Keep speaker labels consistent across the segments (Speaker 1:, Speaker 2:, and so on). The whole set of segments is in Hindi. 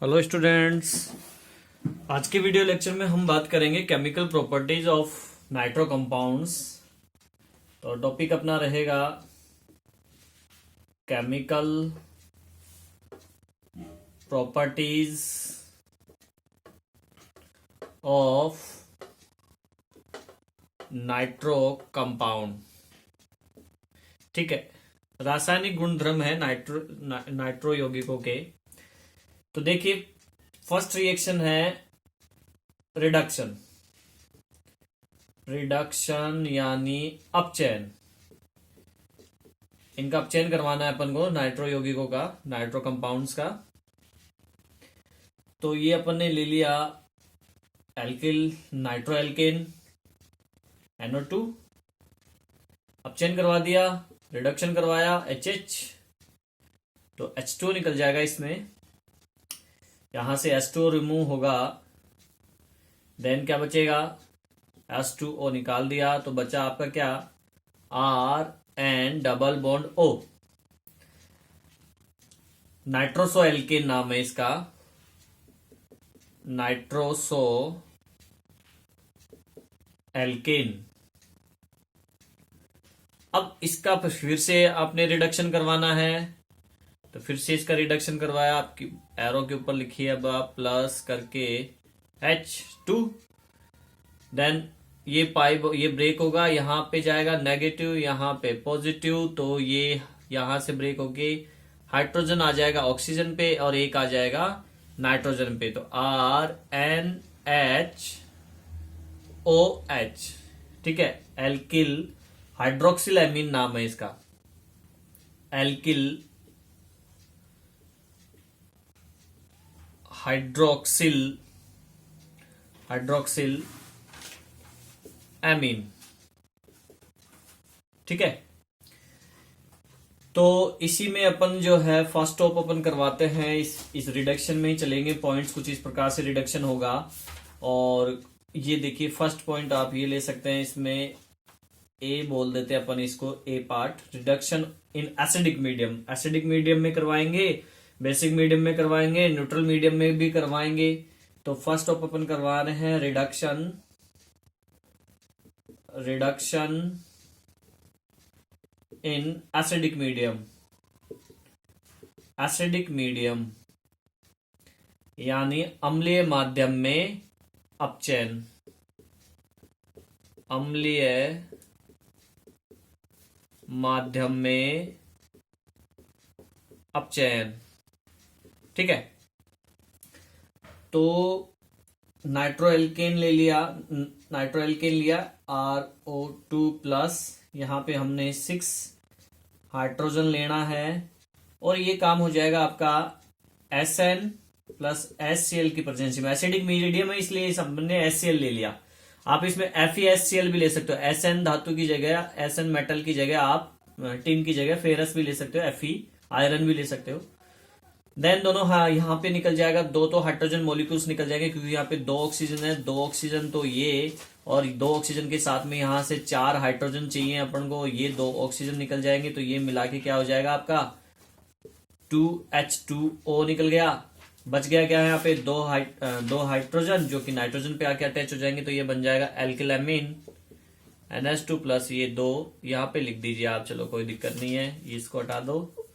Speaker 1: Hello students. आज के वीडियो लेक्चर में हम बात करेंगे chemical properties of nitro compounds. तो टॉपिक अपना रहेगा chemical properties of nitro compound. ठीक है, रासायनिक गुणधर्म है नाइट्रो यौगिकों के। तो देखिए, फर्स्ट रिएक्शन है रिडक्शन। रिडक्शन यानी अपचयन। इनका अपचयन करवाना है अपन को, नाइट्रो यौगिकों का, नाइट्रो कंपाउंड्स का। तो ये अपन ने ले लिया एल्किल नाइट्रो एल्केन NO2, अपचयन करवा दिया, रिडक्शन करवाया HH, तो H2 निकल जाएगा इसमें। यहां से H2 रिमूव होगा, देन क्या बचेगा, H2O निकाल दिया तो बचा आपका क्या, RN double bond O। Nitroso alkane नाम है इसका, नाइट्रोसो एल्केन। अब इसका फिर से आपने रिडक्शन करवाना है, तो फिर से इसका रिडक्शन करवाया, आपकी एरो के ऊपर लिखिए अब आप प्लस करके H2। देन ये ये ब्रेक होगा, यहां पे जाएगा नेगेटिव, यहां पे पॉजिटिव, तो ये यहां से ब्रेक होके हाइड्रोजन आ जाएगा ऑक्सीजन पे और एक आ जाएगा नाइट्रोजन पे। तो RNHOH। ठीक है, एल्किल हाइड्रोक्सिल एमीन नाम है इसका, एल्किल हाइड्रोक्सिल एमीन। ठीक है, तो इसी में अपन जो है फर्स्ट स्टॉप अपन करवाते हैं, इस रिडक्शन में ही चलेंगे। पॉइंट्स कुछ इस प्रकार से रिडक्शन होगा। और ये देखिए, फर्स्ट पॉइंट आप ये ले सकते हैं, इसमें ए बोल देते हैं अपन इसको, a part. Reduction in acidic medium, acidic medium में करवाएंगे, बेसिक मीडियम में करवाएंगे, न्यूट्रल मीडियम में भी करवाएंगे। तो फर्स्ट स्टॉप अपन करवा रहे हैं reduction in acidic medium. Acidic medium यानी अम्लीय माध्यम में अपचयन, अम्लीय माध्यम में अपचयन। ठीक है, तो नाइट्रो एल्केन लिया, RO2 प्लस, यहां पे हमने 6 हाइड्रोजन लेना है और ये काम हो जाएगा आपका SN प्लस HCl की प्रेजेंसी में। एसिडिक मीडियम है इसलिए हमने HCl ले लिया। आप इसमें FeHCl भी ले सकते हो, SN धातु की जगह, SN मेटल की जगह, आप टिन की जगह फेरस भी ले सकते हो, Fe आयरन भी ले सकते हो। देन दोनों, हाँ, यहाँ पे निकल जाएगा, दो तो हाइड्रोजन मोलिक्यूल्स निकल जाएंगे क्योंकि यहाँ पे 2 ऑक्सीजन है, 2 ऑक्सीजन तो ये, और 2 ऑक्सीजन के साथ में यहाँ से 4 हाइड्रोजन चाहिए अपन को, ये 2 ऑक्सीजन निकल जाएंगे। तो ये मिला के क्या हो जाएगा आपका 2H2O निकल गया। बच गया क्या है यहाँ पे, दो हाइड्रोजन जो कि नाइट्रोजन पे आके अटैच हो जाएंगे, तो ये बन जाएगा एल्किल एमीन NH2 प्लस ये 2 यहाँ पे लिख दीजिए आप, चलो कोई दिक्कत नहीं है, इसको हटा दो।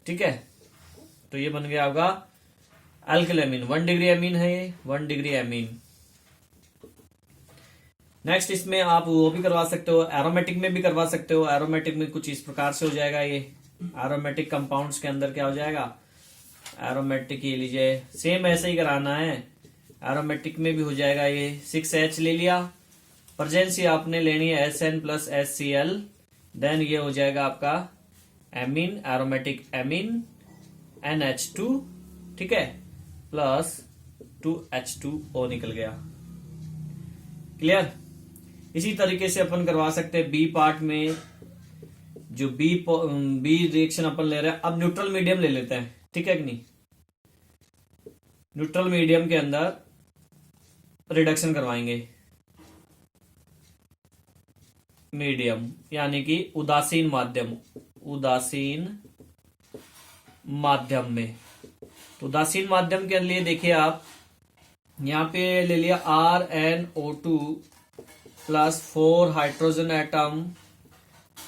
Speaker 1: ठीक है, तो ये बन गया आपका एल्किल एमीन। 1 डिग्री एमीन है ये, 1 डिग्री एमीन। नेक्स्ट इसमें आप वो भी करवा सकते हो, एरोमेटिक में भी करवा सकते हो। एरोमेटिक में कुछ इस प्रकार से हो जाएगा, ये एरोमेटिक कंपाउंड्स के अंदर क्या हो जाएगा, एरोमेटिक ये लीजिए, सेम ऐसे ही कराना है। एरोमेटिक में भी हो जाएगा, ये 6H ले लिया, प्रेजेंसी आपने लेनी है SN प्लस HCl, देन ये हो जाएगा आपका एमीन, एरोमेटिक एमीन NH2। ठीक है, प्लस 2H2O निकल गया। क्लियर। इसी तरीके से अपन करवा सकते हैं बी पार्ट में, जो बी रिएक्शन अपन ले रहे हैं। अब न्यूट्रल मीडियम ले लेते हैं, ठीक है कि नहीं। न्यूट्रल मीडियम के अंदर रिडक्शन करवाएंगे, मीडियम यानी कि उदासीन माध्यम, उदासीन माध्यम में। तो उदासीन माध्यम के लिए देखिए आप यहाँ पे ले लिया RnO2 plus 4 hydrogen atom,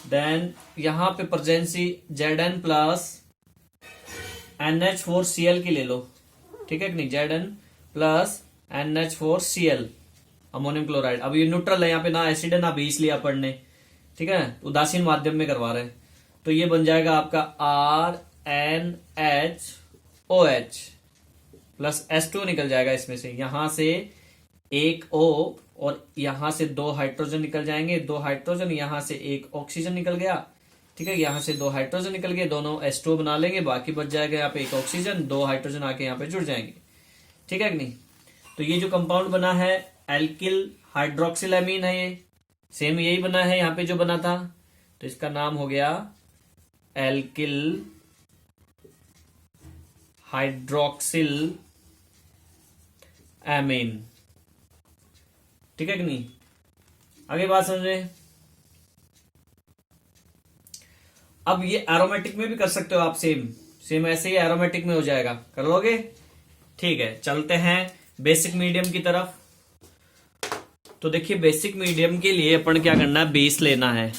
Speaker 1: then यहाँ पे प्रेजेंसी Zn प्लस NH4Cl की ले लो, ठीक है कि नहीं, Zn plus NH4Cl ammonium chloride. अब ये न्यूट्रल है, यहाँ पे ना एसिड है ना बेस लिया पढ़ने, ठीक है, उदासीन माध्यम में करवा रहे हैं। तो ये बन जाएगा आपका RnHOH प्लस H2 निकल जाएगा इसमें से, यहां से एक O और यहां से 2 हाइड्रोजन निकल जाएंगे, 2 हाइड्रोजन, यहां से एक ऑक्सीजन निकल गया, ठीक है, यहां से 2 हाइड्रोजन निकल गए, दोनों H2 बना लेंगे, बाकी बच जाएगा यहाँ पे एक ऑक्सीजन, 2 हाइड्रोजन आके यहाँ पे जुड़ जाएंगे, ठीक है कि नहीं। तो ये जो कंपाउंड बना है एल्किल हाइड्रोक्सिल एमीन है, ये सेम यही बना है यहाँ पे जो बना था, तो इसका नाम हो गया एल्किल हाइड्रोक्सिल एमीन, ठीक है कि नहीं। आगे बात समझ रहे हैं। अब ये एरोमेटिक में भी कर सकते हो आप, सेम ऐसे ही एरोमेटिक में हो जाएगा, कर लोगे, ठीक है। चलते हैं बेसिक मीडियम की तरफ। तो देखिए बेसिक मीडियम के लिए अपन क्या करना है, बेस लेना है।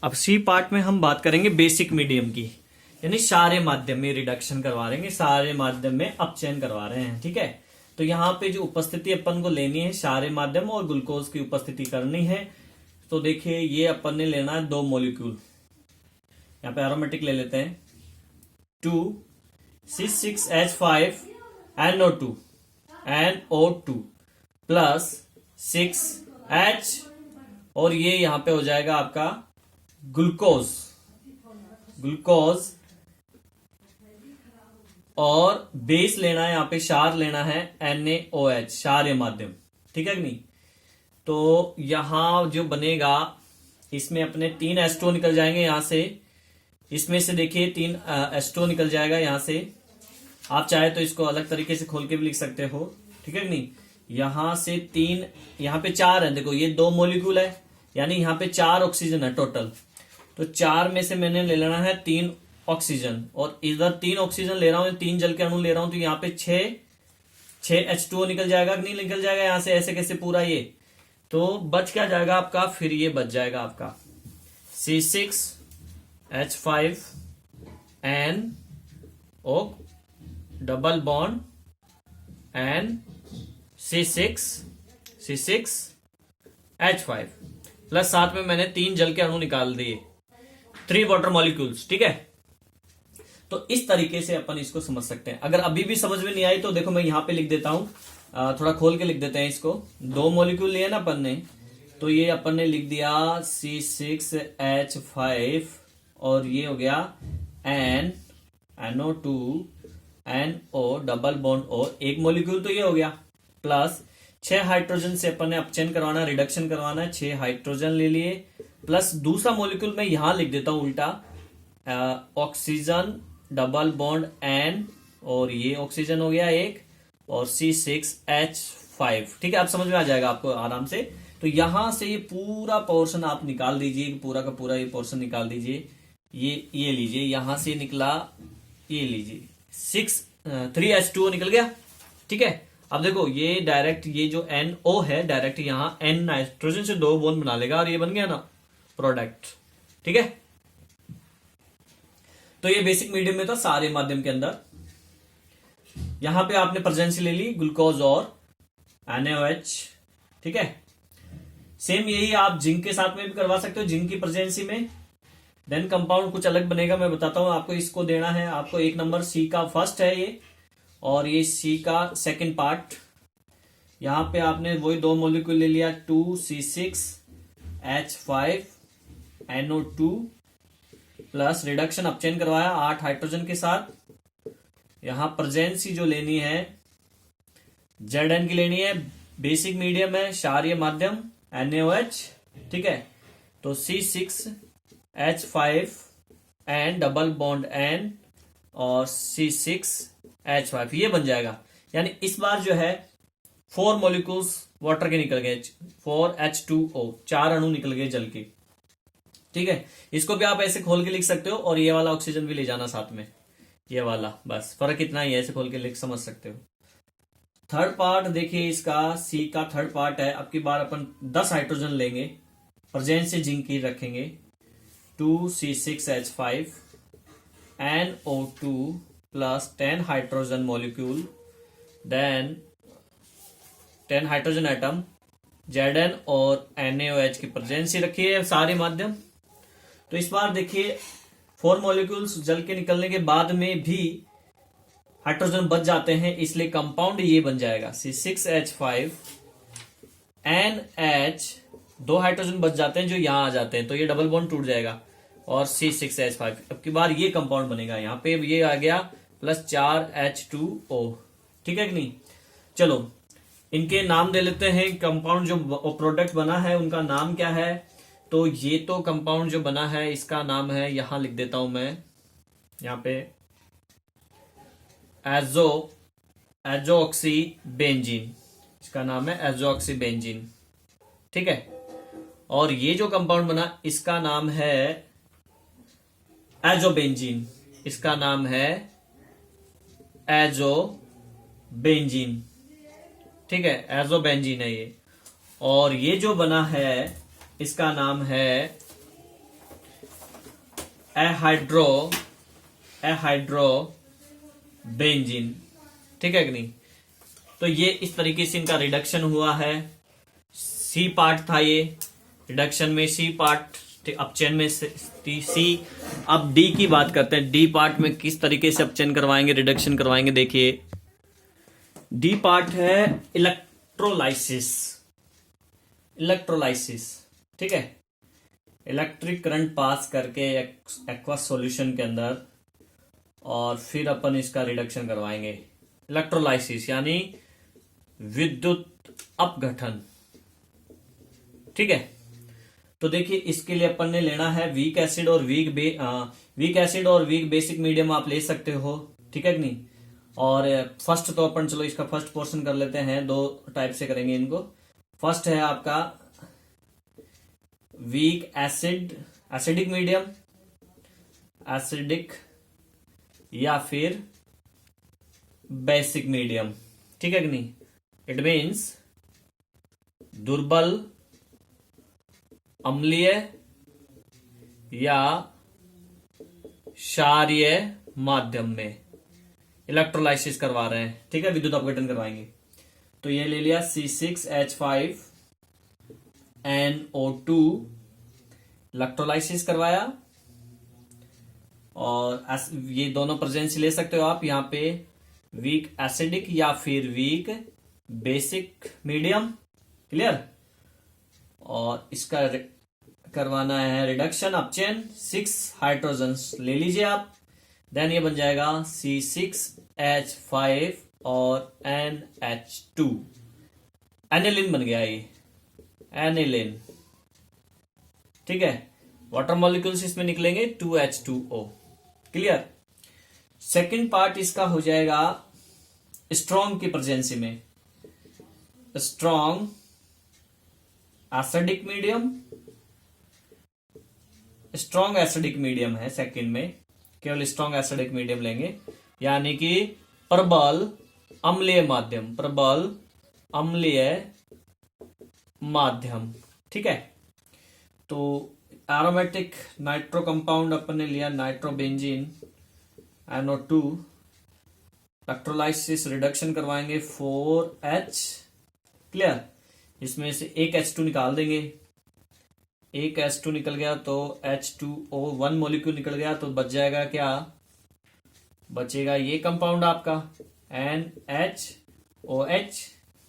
Speaker 1: अब सी पार्ट में हम बात करेंगे बेसिक मीडियम की, यानी सारे माध्यम में रिडक्शन करवा रहे हैं, सारे माध्यम में अपचयन करवा रहे हैं, ठीक है। तो यहाँ पे जो उपस्थिति अपन को लेनी है सारे माध्यम और ग्लूकोज की उपस्थिति करनी है। तो देखिए ये अपन ने लेना है 2 मॉलिक्यूल, यहाँ पे एरोमेटिक ले लेते हैं, 2C6H5NO2 NO2 प्लस 6H, और ये यहां पे हो जाएगा आपका ग्लूकोज, और बेस लेना है यहाँ पे, क्षार लेना है NaOH, क्षारीय माध्यम, ठीक है कि नहीं। तो यहां जो बनेगा इसमें अपने 3 H2 निकल जाएंगे यहां से, इसमें से देखिए 3 H2 निकल जाएगा यहां से। आप चाहे तो इसको अलग तरीके से खोल के भी लिख सकते हो, ठीक है कि नहीं। यहां से 3, यहां पे 4 है, देखो ये 2 मॉलिक्यूल है, यानी यहां पे 4 ऑक्सीजन है टोटल। तो 4 में से मैंने ले लेना है 3 ऑक्सीजन, और इधर 3 ऑक्सीजन ले रहा हूं, 3 जल के अणु ले रहा हूं, तो यहाँ पे 6 H2O निकल जाएगा कि नहीं निकल जाएगा यहां से, ऐसे कैसे पूरा ये। तो बच क्या जाएगा आपका, फिर ये बच जाएगा आपका C6H5NO double bond N C6H5 plus साथ में मैंने 3 जल के अणु निकाल दिए, 3 वाटर मॉलिक्यूल्स, ठीक है। तो इस तरीके से अपन इसको समझ सकते हैं। अगर अभी भी समझ में नहीं आई तो देखो मैं यहां पे लिख देता हूं, थोड़ा खोल के लिख देते हैं इसको। 2 मॉलिक्यूल लिए ना अपन ने, तो ये अपन ने लिख दिया C6H5 और ये हो गया NO2 NO double bond O, एक मॉलिक्यूल तो ये हो गया, प्लस 6 हाइड्रोजन से अपन ने अपचयन करवाना, रिडक्शन करवाना है, 6 हाइड्रोजन ले लिए, प्लस दूसरा मॉलिक्यूल मैं यहां लिख देता हूं उल्टा, ऑक्सीजन डबल बॉन्ड N, और ये ऑक्सीजन हो गया एक, और C6H5, ठीक है। आप समझ में आ जाएगा आपको आराम से। तो यहां से ये पूरा पोर्शन आप निकाल दीजिए, पूरा का पूरा ये पोर्शन निकाल दीजिए, ये लीजिए, यहां से निकला, ये लीजिए 3H2O निकल गया, ठीक है। अब देखो ये डायरेक्ट, ये जो NO है डायरेक्ट यहां N नाइट्रोजन से 2 बॉन्ड बना लेगा, और ये बन गया ना प्रोडक्ट, ठीक है। तो ये बेसिक मीडियम में था सारे माध्यम के अंदर। यहां पे आपने प्रेजेंसी ले ली ग्लूकोज और NaOH, ठीक है। सेम यही आप जिंक के साथ में भी करवा सकते हो, जिंक की प्रेजेंसी में। देन कंपाउंड कुछ अलग बनेगा, मैं बताता हूं आपको। इसको देना है आपको 1 नंबर, सी का फर्स्ट है ये, और ये सी का सेकंड पार्ट। यहां पे आपने वही 2 मॉलिक्यूल ले लिया, 2C6H5NO2 प्लस रिडक्शन अपचयन करवाया 8 हाइड्रोजन के साथ। यहां प्रेजेंसी जो लेनी है Zn की लेनी है, बेसिक मीडियम है, क्षारीय माध्यम NaOH, ठीक है। तो C6H5N डबल बॉन्ड N और C6H5, ये बन जाएगा। यानी इस बार जो है 4 मॉलिक्यूल्स वाटर के निकल गए, 4H2O, 4 अणु निकल गए जल के, ठीक है। इसको भी आप ऐसे खोल के लिख सकते हो, और ये वाला ऑक्सीजन भी ले जाना साथ में, ये वाला, बस फर्क इतना ही है, ऐसे खोल के लिख समझ सकते हो। थर्ड पार्ट देखिए इसका, सी का थर्ड पार्ट है। अब की बार अपन 10 हाइड्रोजन लेंगे, प्रेजेंस से जिंक की रखेंगे, 2C6H5 NO2 plus 10 hydrogen molecule, then 10 hydrogen atom, Zn और NaOH की प्रेजेंस ही रखी है सारे माध्यम। तो इस बार देखिए 4 मॉलिक्यूल्स जल के निकलने के बाद में भी हाइड्रोजन बच जाते हैं, इसलिए कंपाउंड ये बन जाएगा C6H5 NH, 2 हाइड्रोजन बच जाते हैं जो यहां आ जाते हैं, तो ये डबल बॉन्ड टूट जाएगा और C6H5। अब की बार ये कंपाउंड बनेगा, यहां पे ये आ गया प्लस 4H2O, ठीक है कि नहीं। चलो इनके नाम दे लेते हैं, कंपाउंड जो प्रोडक्ट बना है उनका नाम क्या है। तो ये तो कंपाउंड जो बना है इसका नाम है, यहां लिख देता हूं मैं, यहां पे एजोऑक्सी बेंजीन, इसका नाम है एजोऑक्सी बेंजीन, ठीक है। और ये जो कंपाउंड बना इसका नाम है एजोबेंजीन, इसका नाम है एजोबेंजीन, ठीक है, एजोबेंजीन है ये। और ये जो बना है इसका नाम है एहाइड्रोबेंजीन, ठीक है कि नहीं। तो ये इस तरीके से इनका रिडक्शन हुआ है। सी पार्ट था ये, रिडक्शन में सी पार्ट, अपचयन में सी। अब डी की बात करते हैं, डी पार्ट में किस तरीके से अपचयन करवाएंगे, रिडक्शन करवाएंगे। देखिए डी पार्ट है इलेक्ट्रोलाइसिस, इलेक्ट्रोलाइसिस, ठीक है, इलेक्ट्रिक करंट पास करके एक्वस सॉल्यूशन के अंदर, और फिर अपन इसका रिडक्शन करवाएंगे। इलेक्ट्रोलाइसिस यानी विद्युत अपघटन, ठीक है। तो देखिए इसके लिए अपन ने लेना है वीक एसिड और वीक एसिड और वीक बेसिक मीडियम आप ले सकते हो, ठीक है कि नहीं। और फर्स्ट तो अपन चलो इसका फर्स्ट पोर्शन कर लेते हैं, 2 टाइप से करेंगे इनको। फर्स्ट है आपका weak acid, acidic medium, acidic या फिर बेसिक मीडियम, ठीक है कि नहीं। इट मीन्स दुर्बल, अम्लीय या क्षारीय माध्यम में इलेक्ट्रोलाइसिस करवा रहे हैं, ठीक है, विद्युत अपघटन करवाएंगे। तो ये ले लिया C6H5NO2, इलेक्ट्रोलाइसिस करवाया। और ये दोनों प्रेजेंस ले सकते हो आप यहाँ पे, वीक एसिडिक या फिर वीक बेसिक मीडियम, क्लियर। और इसका करवाना है रिडक्शन, अपचयन, 6 हाइड्रोजन ले लीजिए आप। देन ये बन जाएगा C6H5 और NH2, एनिलिन बन गया ये, एनिलिन, ठीक है। वाटर मॉलिक्यूल्स इसमें निकलेंगे 2H2O, क्लियर। सेकंड पार्ट इसका हो जाएगा स्ट्रॉन्ग की प्रेजेंसी में, strong acidic medium, strong acidic medium है सेकंड में, केवल स्ट्रॉन्ग एसिडिक मीडियम लेंगे, यानी कि प्रबल अम्लीय माध्यम, प्रबल अम्लीय माध्यम, ठीक है। तो एरोमेटिक नाइट्रो कंपाउंड अपन ने लिया, नाइट्रोबेंजीन NO2, इलेक्ट्रोलाइसिस रिडक्शन करवाएंगे 4H, क्लियर। इसमें से एक H2 निकाल देंगे, एक H2 निकल गया तो H2O 1 मॉलिक्यूल निकल गया, तो बच जाएगा क्या, बचेगा ये कंपाउंड आपका NHOH,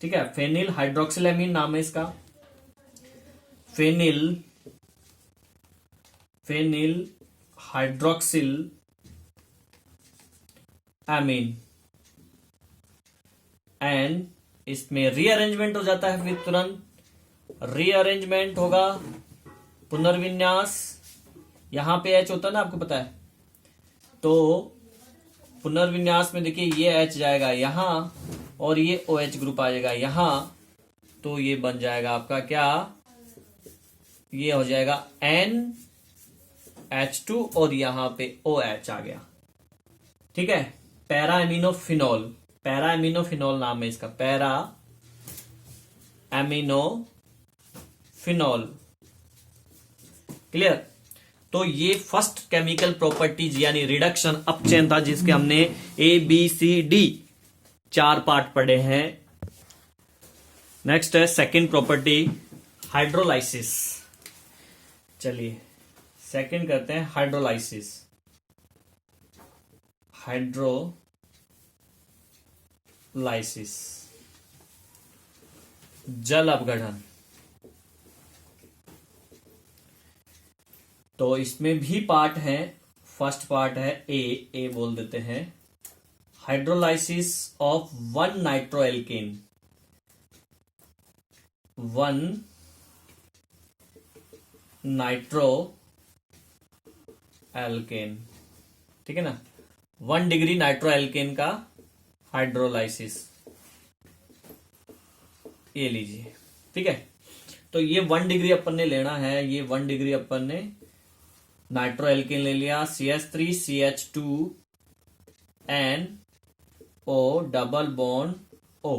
Speaker 1: ठीक है। फेनिल हाइड्रोक्सिलेमीन नाम है इसका, फेनिल हाइड्रोक्सिल एमीन, एंड इसमें रीअरेंजमेंट हो जाता है, फिर तुरंत रीअरेंजमेंट होगा, पुनर्विन्यास। यहां पे H होता है ना, आपको पता है। तो पुनर्विन्यास में देखिए ये H जाएगा यहां और ये OH ग्रुप आ जाएगा यहां, तो ये बन जाएगा आपका क्या, ये हो जाएगा NH2 और यहां पे OH आ गया, ठीक है, पैरा एमिनोफिनॉल, पैरा एमिनोफिनॉल नाम है इसका, पैरा एमिनोफिनॉल। क्लियर। तो ये फर्स्ट केमिकल प्रॉपर्टीज यानी रिडक्शन अप चेन था, जिसके हमने ABCD 4 पार्ट पढ़े हैं। नेक्स्ट है सेकंड प्रॉपर्टी, हाइड्रोलाइसिस। चलिए सेकंड करते हैं, हाइड्रोलाइसिस। हाइड्रोलाइसिस, जल अपघटन। तो इसमें भी पार्ट है, फर्स्ट पार्ट है ए बोल देते हैं, हाइड्रोलाइसिस ऑफ 1 नाइट्रोएल्केन, 1 नाइट्रोएल्केन, ठीक है ना, 1 डिग्री नाइट्रोएल्केन का हाइड्रोलाइसिस, ये लीजिए। ठीक है, तो ये 1 डिग्री अपन ने लेना है, ये 1 डिग्री अपन ने नाइट्रोएल्केन ले लिया, CH3 CH2 NO double bond O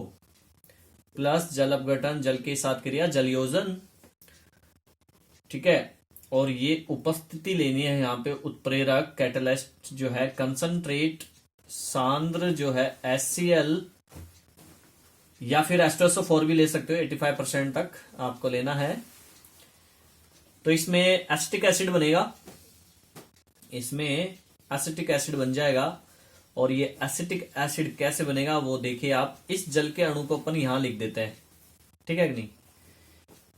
Speaker 1: plus जल अपघटन, जल के साथ क्रिया जलयोजन। ठीक है, और ये उपस्थिति लेनी है यहाँ पे उत्प्रेरक कैटलिस्ट जो है, कंसंट्रेट सांद्र जो है HCl या फिर H2SO4 भी ले सकते हो, 85% तक आपको लेना है। तो इसमें एसिटिक एसिड बनेगा, इसमें एसिटिक एसिड बन जाएगा। और ये एसिटिक एसिड कैसे बनेगा वो देखिए आप, इस जल के अणु को अपन यहां लिख देते हैं, ठीक है कि नहीं,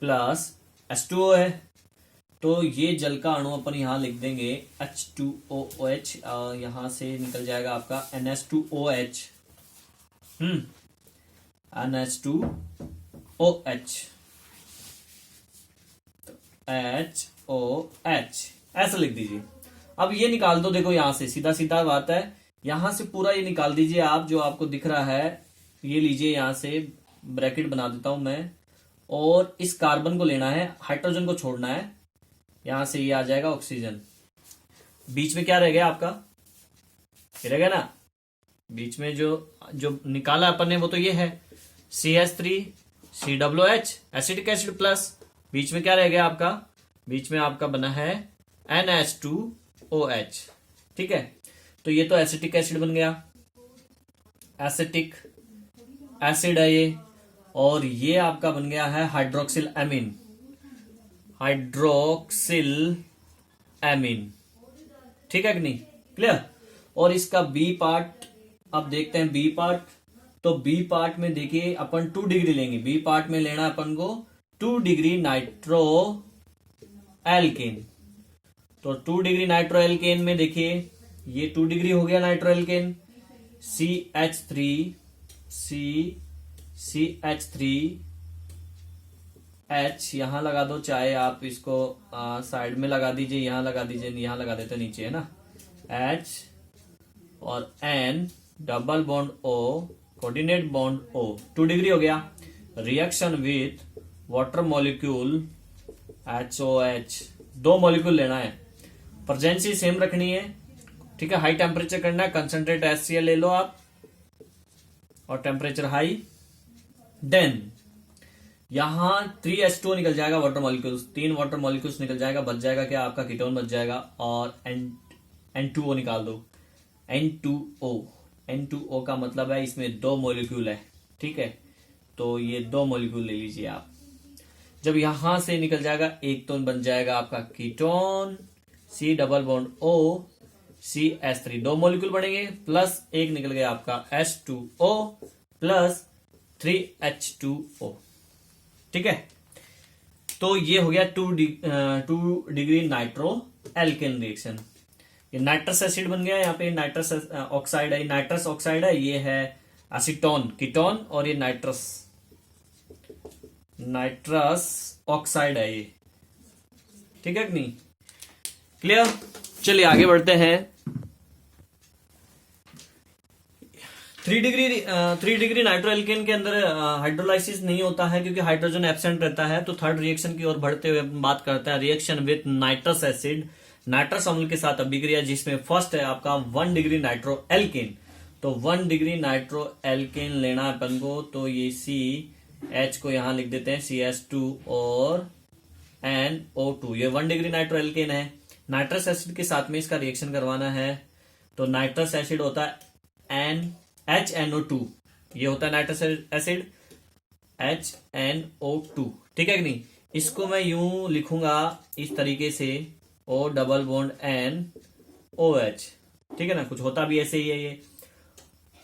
Speaker 1: प्लस H2O है, तो ये जल का अणु अपन यहां लिख देंगे H2OH, यहां से निकल जाएगा आपका NH2OH, NH2OH, तो HOH ऐसा लिख दीजिए। अब ये निकाल दो, देखो यहां से सीधा सीधा बात है, यहां से पूरा ये निकाल दीजिए आप, जो आपको दिख रहा है ये लीजिए, यहां से ब्रैकेट बना देता हूं मैं, और इस कार्बन को लेना है, हाइड्रोजन को छोड़ना है, यहां से ये आ जाएगा ऑक्सीजन। बीच में क्या रह गया आपका, ये रह गया ना, बीच में जो निकाला अपन ने वो तो ये है CH3 COOH acetic acid, plus बीच में क्या रह गया आपका, बीच में आपका बना है NH2OH। ठीक है, तो ये तो एसिटिक एसिड बन गया, एसिटिक एसिड है ये, और ये आपका बन गया है हाइड्रोक्सिल एमीन, हाइड्रोक्सिल एमीन। ठीक है कि नहीं, क्लियर। और इसका बी पार्ट अब देखते हैं, बी पार्ट, तो बी पार्ट में देखिए अपन 2 डिग्री लेंगे, बी पार्ट में लेना अपन को 2 डिग्री नाइट्रो एल्केन। तो 2 डिग्री नाइट्रो एल्केन में देखिए ये 2 डिग्री हो गया नाइट्रो एल्केन, CH3 यहां लगा दो, चाहे आप इसको साइड में लगा दीजिए, यहां लगा दीजिए, यहां लगा देते नीचे, है ना, H और N double bond O coordinate bond O, 2 degree हो गया। Reaction with water molecule HOH, 2 molecule लेना है, प्रेजेंसी सेम रखनी है, ठीक है, हाई टेम्परेचर करना है, कंसंट्रेट HCl ले लो आप, और टेम्परेचर हाई, देन यहां 3H2O निकल जाएगा, वाटर मॉलिक्यूल्स, 3 वाटर मॉलिक्यूल्स निकल जाएगा, बच जाएगा क्या आपका कीटोन बच जाएगा, और N2O निकाल दो, N2O का मतलब है इसमें 2 मॉलिक्यूल है, ठीक है, तो ये 2 मॉलिक्यूल ले लीजिए आप। जब यहां से निकल जाएगा एक, तो बन जाएगा आपका ketone, C double bond O CH3, 2 molecule बनेंगे, प्लस एक निकल गया आपका H2O प्लस 3H2O। ठीक है, तो ये हो गया 2 डिग्री नाइट्रो एल्केन रिएक्शन। ये नाइट्रस एसिड बन गया, यहाँ पे नाइट्रस ऑक्साइड है, नाइट्रस ऑक्साइड है, ये है एसीटोन कीटोन, और ये नाइट्रस ऑक्साइड है ये। ठीक है कि नहीं, क्लियर। चलिए आगे बढ़ते हैं। 3 डिग्री नाइट्रो एल्केन के अंदर हाइड्रोलाइसिस नहीं होता है, क्योंकि हाइड्रोजन एब्सेंट रहता है। तो थर्ड रिएक्शन की ओर बढ़ते हुए बात करते हैं, reaction with nitrous acid nitrous अम्ल के साथ अभिक्रिया, जिसमें फर्स्ट है आपका 1 डिग्री नाइट्रो एल्केन। तो 1 डिग्री नाइट्रो एल्केन लेना है अपन को, तो ये CH को यहां लिख देते हैं CS2 और NO2। ये 1 डिग्री नाइट्रो एल्केन है। नाइट्रस एसिड के साथ में इसका रिएक्शन करवाना है, तो नाइट्रस एसिड होता है HNO2, ये होता है नाइट्रस एसिड HNO2, ठीक है कि नहीं। इसको मैं यूं लिखूंगा इस तरीके से, O डबल बॉन्ड NOH, ठीक है ना, कुछ होता भी ऐसे ही है ये।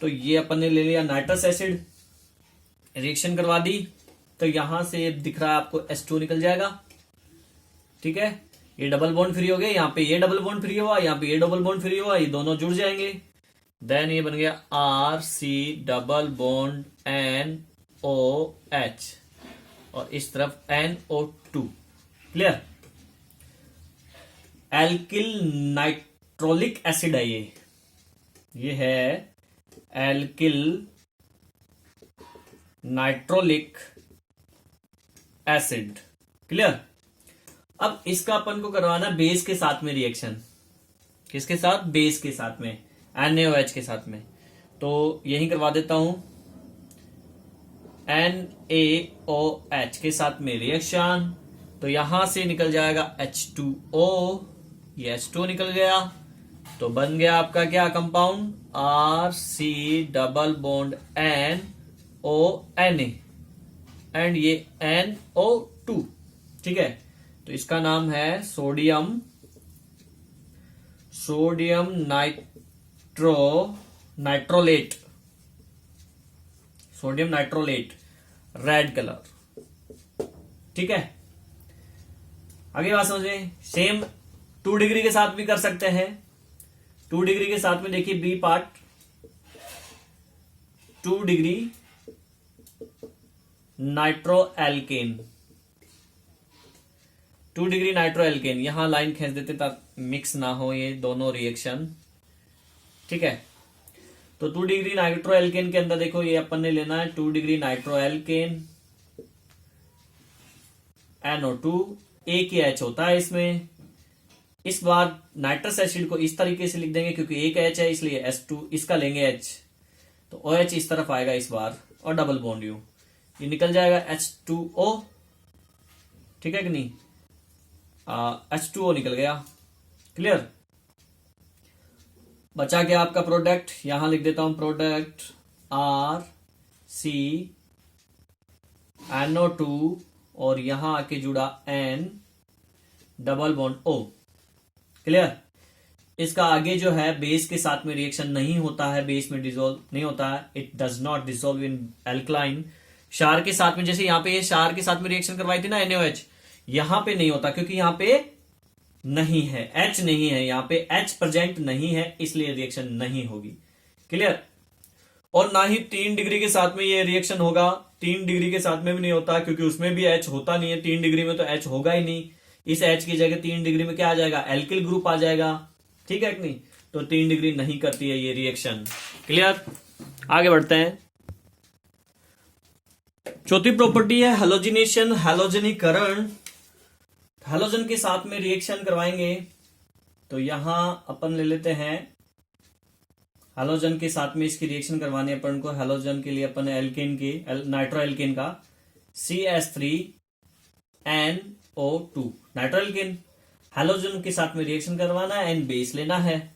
Speaker 1: तो ये अपन ने ले लिया नाइट्रस एसिड, रिएक्शन करवा दी, तो यहां से दिख रहा है आपको H2 निकल जाएगा, ठीक है। ये डबल बॉन्ड फ्री हो गया, यहाँ पे ये डबल बॉन्ड फ्री हुआ, यहाँ पे ये डबल बॉन्ड फ्री हुआ, ये दोनों जुड़ जाएंगे। देन ये बन गया RC डबल बॉन्ड NOH और इस तरफ NO2। Clear. Alkyl nitrolic acid है ये है एल्किल नाइट्रोलिक एसिड। क्लियर। अब इसका अपन को करवाना बेस के साथ में रिएक्शन। किसके साथ? बेस के साथ में, NaOH के साथ में। तो यही करवा देता हूं, NaOH के साथ में रिएक्शन, तो यहां से निकल जाएगा H2O, ये H2O निकल गया, तो बन गया आपका क्या compound, RC double bond NONA and ये NO2, ठीक है। तो इसका नाम है सोडियम नाइट्रोलेट, सोडियम नाइट्रोलेट, रेड कलर, ठीक है। आगे बात समझे। सेम 2 डिग्री के साथ भी कर सकते हैं। 2 डिग्री के साथ में देखिए B part, 2 degree nitro alkane, 2 degree nitro alkane, यहां लाइन खींच देते ताकि मिक्स ना हो ये दोनों रिएक्शन, ठीक है। तो 2 डिग्री नाइट्रो एल्केन के अंदर देखो ये अपन ने लेना है 2 डिग्री नाइट्रो एल्केन, NO2, एक ही H होता है इसमें। इस बार नाइट्रस एसिड को इस तरीके से लिख देंगे क्योंकि एक H है इसलिए S2, इसका लेंगे H, तो OH इस तरफ आएगा इस बार और डबल बॉन्ड U, ये निकल जाएगा H2O, ठीक है कि नहीं। H2O निकल गया। क्लियर। बचा क्या आपका प्रोडक्ट, यहां लिख देता हूं प्रोडक्ट RC NO2 और यहां आके जुड़ा N double bond O। Clear. इसका आगे जो है बेस के साथ में रिएक्शन नहीं होता है, बेस में डिसॉल्व नहीं होता है, it does not dissolve in alkaline. क्षार के साथ में, जैसे यहां पे ये क्षार के साथ में रिएक्शन करवाई थी ना NaOH, यहां पे नहीं होता क्योंकि यहां पे नहीं है, H नहीं है, यहां पे H प्रेजेंट नहीं है, इसलिए रिएक्शन नहीं होगी। क्लियर। और ना ही 3 डिग्री के साथ में ये रिएक्शन होगा, 3 डिग्री के साथ में भी नहीं होता क्योंकि उसमें भी H होता नहीं है, 3 डिग्री में तो H होगा ही नहीं। इस H की जगह 3 डिग्री में क्या आ जाएगा, एल्किल ग्रुप आ जाएगा, ठीक है कि नहीं। तो 3 डिग्री नहीं करती है ये रिएक्शन। क्लियर। आगे बढ़ते हैं। चौथी प्रॉपर्टी है हैलोजिनेशन, हैलोजनीकरण। हैलोजन के साथ में रिएक्शन करवाएंगे, तो यहां अपन ले लेते हैं हैलोजन के साथ में इसकी रिएक्शन करवाने अपन को। हैलोजन के लिए अपन एल्केन के नाइट्रो एल्केन का CH3NO2 नाइट्रो एल्केन, हैलोजन के साथ में रिएक्शन करवाना है एंड बेस लेना है।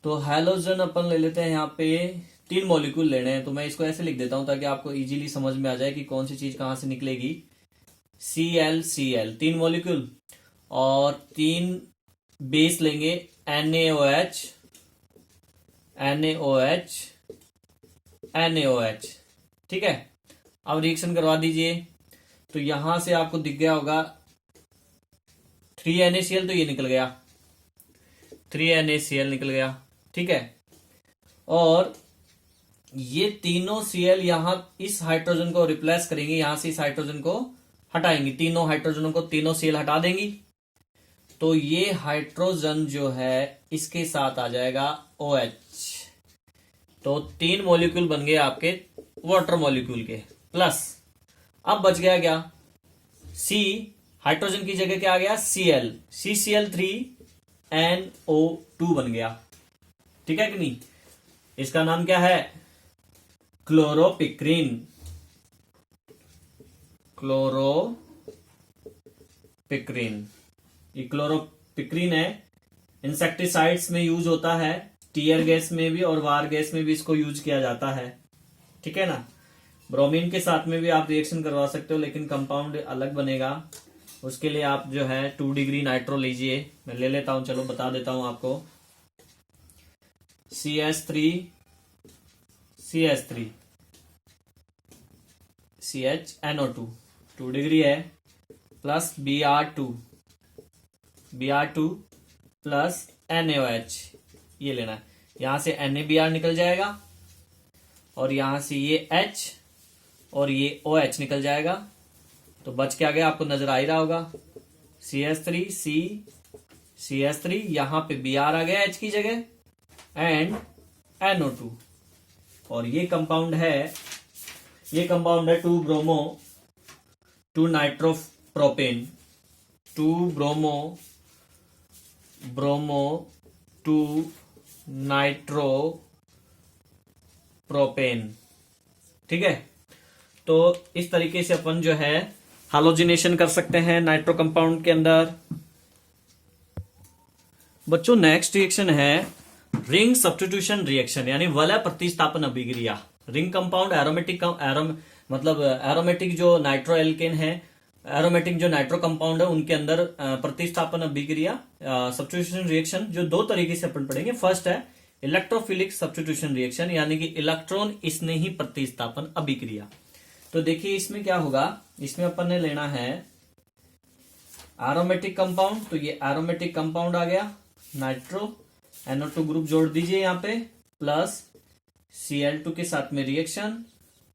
Speaker 1: तो हैलोजन अपन ले लेते हैं, यहाँ पे 3 मॉलिक्यूल लेने हैं, तो मैं इसको ऐसे लिख देता हूं ताकि आपको इजीली समझ में आ जाए कि कौन सी चीज कहां से निकलेगी। Cl 3 मॉलिक्यूल और 3 बेस लेंगे NaOH NaOH, ठीक है। अब रिएक्शन करवा दीजिए, तो यहां से आपको दिख गया होगा 3NaCl, तो ये निकल गया 3NaCl निकल गया, ठीक है। और ये तीनों Cl यहां इस हाइड्रोजन को रिप्लेस करेंगे, यहां से इस हाइड्रोजन को हटाएंगी, तीनों हाइड्रोजनों को तीनों Cl हटा देंगी, तो ये हाइड्रोजन जो है इसके साथ आ जाएगा OH। तो 3 मॉलिक्यूल बन गए आपके वाटर मॉलिक्यूल के प्लस। अब बच गया क्या, C, हाइड्रोजन की जगह क्या आ गया CL, CCl3 NO2 बन गया। ठीक है कि नहीं? इसका नाम क्या है? क्लोरोपिक्रीन। क्लोरोपिक्रीन, ये क्लोरोपिक्रीन है। इंसेक्टिसाइड्स में यूज होता है, टीयर गैस में भी और वार गैस में भी इसको यूज किया जाता है। ठीक है ना? ब्रोमीन के साथ में भी आप रिएक्शन करवा सकते हो, लेकिन कंपाउंड अलग बनेगा। उसके लिए आप जो है 2 डिग्री नाइट्रो लीजिए। मैं ले लेता हूं, चलो बता देता हूं आपको। CH3 CHNO2 2 डिग्री है, प्लस Br2 प्लस NaOH, ये लेना है। यहां से NaBr निकल जाएगा और यहां से ये H और ये OH निकल जाएगा। तो बच क्या गया? आपको नजर आ ही रहा होगा, CH3 यहां पे Br आ गया H की जगह एंड NO2। और ये कंपाउंड है 2 ब्रोमो 2 नाइट्रोप्रोपेन 2 नाइट्रोप्रोपेन। ठीक है? तो इस तरीके से अपन जो है हालोजिनेशन कर सकते हैं नाइट्रो कंपाउंड के अंदर। बच्चों नेक्स्ट रिएक्शन है रिंग सब्स्टिट्यूशन रिएक्शन, यानी वलय प्रतिस्थापन अभिक्रिया। रिंग कंपाउंड एरोमेटिक जो नाइट्रो एल्केन है, एरोमेटिक जो नाइट्रो कंपाउंड है, उनके अंदर प्रतिस्थापन अभिक्रिया सब्स्टिट्यूशन रिएक्शन जो 2 तरीके से अपन पढ़ेंगे। फर्स्ट है इलेक्ट्रोफिलिक सब्स्टिट्यूशन रिएक्शन, यानी कि इलेक्ट्रॉन स्नेही प्रतिस्थापन अभिक्रिया। तो देखिए इसमें क्या होगा, इसमें अपन ने लेना है एरोमेटिक कंपाउंड। तो ये एरोमेटिक कंपाउंड आ गया, नाइट्रो NO2 ग्रुप जोड़ दीजिए यहाँ पे, प्लस Cl2 के साथ में रिएक्शन।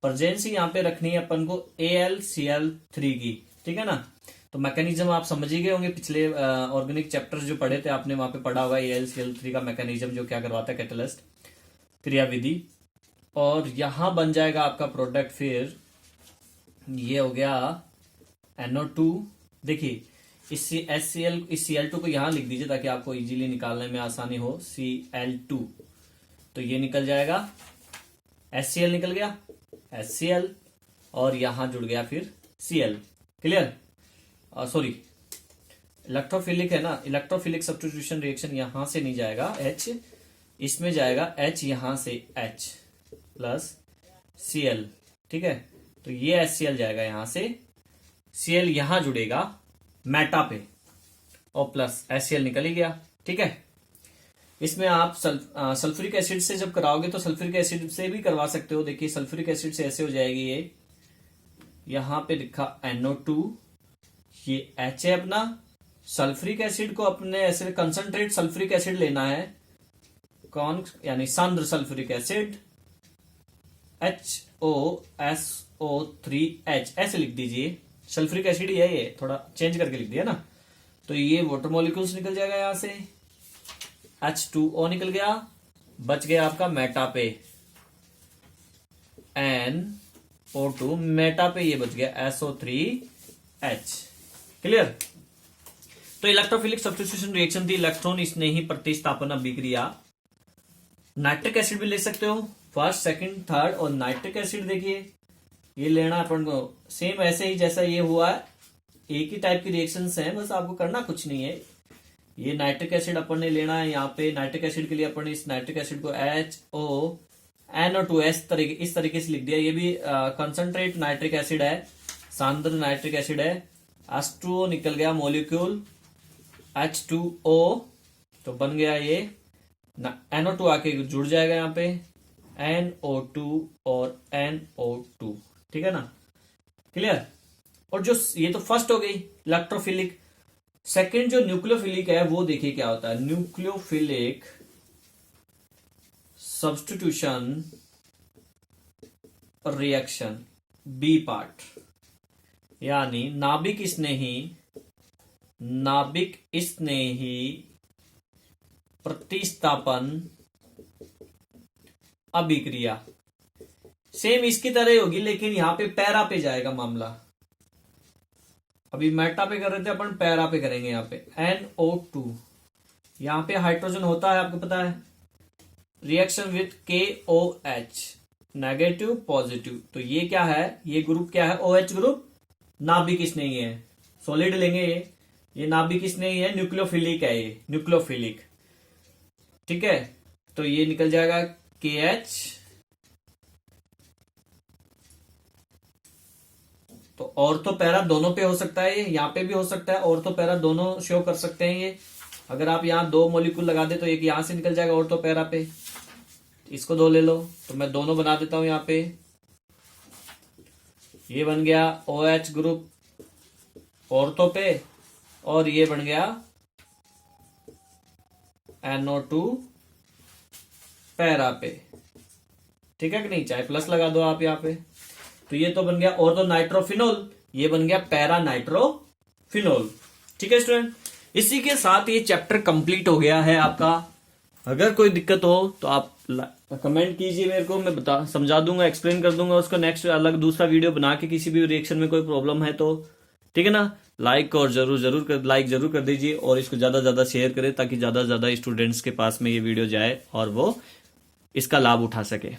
Speaker 1: प्रेजेंस यहां पे रखनी है अपन को AlCl3 की। ठीक है ना? तो मैकेनिज्म आप समझ ही गए होंगे, पिछले ऑर्गेनिक चैप्टर्स जो पढ़े थे आपने वहां पे पढ़ा होगा AlCl3 का मैकेनिज्म, जो क्या करवाता है कैटलिस्ट क्रियाविधि। और यहां बन जाएगा आपका प्रोडक्ट, फिर ये हो गया NO2। देखिए इस Cl2 को यहां लिख दीजिए ताकि आपको इजीली निकालने में आसानी हो। Cl2 तो ये निकल जाएगा, HCl निकल गया, HCl और यहां जुड़ गया फिर Cl। क्लियर? सॉरी, इलेक्ट्रोफिलिक है ना, इलेक्ट्रोफिलिक सब्स्टिट्यूशन रिएक्शन यहां से नहीं जाएगा H, इसमें जाएगा H, यहां से H प्लस Cl। ठीक है? तो ये HCl जाएगा यहां से, Cl यहां जुड़ेगा मेटा पे और प्लस HCl निकल ही गया। ठीक है? इसमें आप सल्फ्यूरिक एसिड से जब कराओगे तो सल्फ्यूरिक एसिड से भी करवा सकते हो। देखिए सल्फ्यूरिक एसिड से ऐसे हो जाएगी, ये यहां पे लिखा NO2, ये H है अपना। सल्फ्यूरिक एसिड को अपने ऐसे कंसंट्रेट सल्फ्यूरिक एसिड लेना है, कौन, यानी सांद्र सल्फ्यूरिक एसिड HOSO3H ऐसे लिख दीजिए। सल्फ्यूरिक एसिड ही है, ये थोड़ा चेंज करके लिख दिया ना। तो ये वाटर मॉलिक्यूल्स निकल जाएगा यहां से, H2O निकल गया, बच गया आपका मेटा पे NO2, मेटा पे ये बच गया SO3H। क्लियर? तो इलेक्ट्रोफिलिक सब्स्टिट्यूशन रिएक्शन थी इलेक्ट्रॉन स्नेही प्रतिस्थापन अभिक्रिया। नाइट्रिक एसिड भी ले सकते हो, फर्स्ट, सेकंड, थर्ड। और नाइट्रिक एसिड देखिए ये लेना अपन को सेम ऐसे ही जैसा ये हुआ है, एक ही टाइप की रिएक्शंस हैं, बस आपको करना कुछ नहीं है। ये नाइट्रिक एसिड अपन ने लेना है। यहाँ पे नाइट्रिक एसिड के लिए अपन इस नाइट्रिक एसिड को HONO2 इस तरीके से लिख दिया। ये भी कंसंट्रेट नाइट्रिक एसिड है, सांद्र नाइट्रिक एसिड है। H2O निकल गया मॉलिक्यूल, H2O तो बन गया ये NO2 आके जुड़ जाएगा यहाँ पे NO2 और NO2। ठीक है ना? क्लियर? और जो ये तो फर्स्ट हो गई इलेक्ट्रोफिलिक। सेकंड जो न्यूक्लियोफिलिक है वो देखिए क्या होता है। Nucleophilic substitution reaction B part, यानी नाभिक स्नेही प्रतिस्थापन अभिक्रिया। सेम इसकी तरह होगी, लेकिन यहां पे पैरा पे जाएगा मामला। अभी मेटा पे कर रहे थे अपन, पैरा पे करेंगे। यहाँ पे NO2 यहाँ पे हाइड्रोजन होता है, आपको पता है, reaction with KOH, negative positive. तो ये क्या है, ये ग्रुप क्या है, OH ग्रुप, नाभिक स्नेही है, सॉलिड लेंगे ये नाभिक स्नेही है, न्यूक्लियोफिलिक है, ये न्यूक्लियोफिलिक, ठीक है। तो ये निकल जाएगा KH, तो ऑर्थो पैरा दोनों पे हो सकता है, ये यहाँ पे भी हो सकता है, ऑर्थो पैरा दोनों शो कर सकते हैं ये। अगर आप यहाँ 2 मॉलिक्यूल लगा दे तो एक यहां से निकल जाएगा ऑर्थो पैरा पे, इसको 2 ले लो, तो मैं दोनों बना देता हूं यहाँ पे। ये बन गया OH ग्रुप ऑर्थो पे, और ये बन गया NO2 पैरा पे, ठीक है कि नहीं, चाहे प्लस लगा दो आप यहाँ पे। तो ये तो बन गया ऑर्थो नाइट्रोफिनोल, ये बन गया पैरा नाइट्रोफिनोल, ठीक है स्टूडेंट। इसी के साथ ये चैप्टर कंप्लीट हो गया है आपका। अगर कोई दिक्कत हो तो आप कमेंट कीजिए मेरे को, मैं समझा दूंगा, एक्सप्लेन कर दूंगा उसको, नेक्स्ट अलग दूसरा वीडियो बना के, किसी भी रिएक्शन में कोई प्रॉब्लम है तो, ठीक है ना। लाइक और लाइक जरूर कर दीजिए, और इसको ज्यादा ज्यादा शेयर करें ताकि ज्यादा ज्यादा स्टूडेंट्स के पास में ये वीडियो जाए और वो इसका लाभ उठा सके।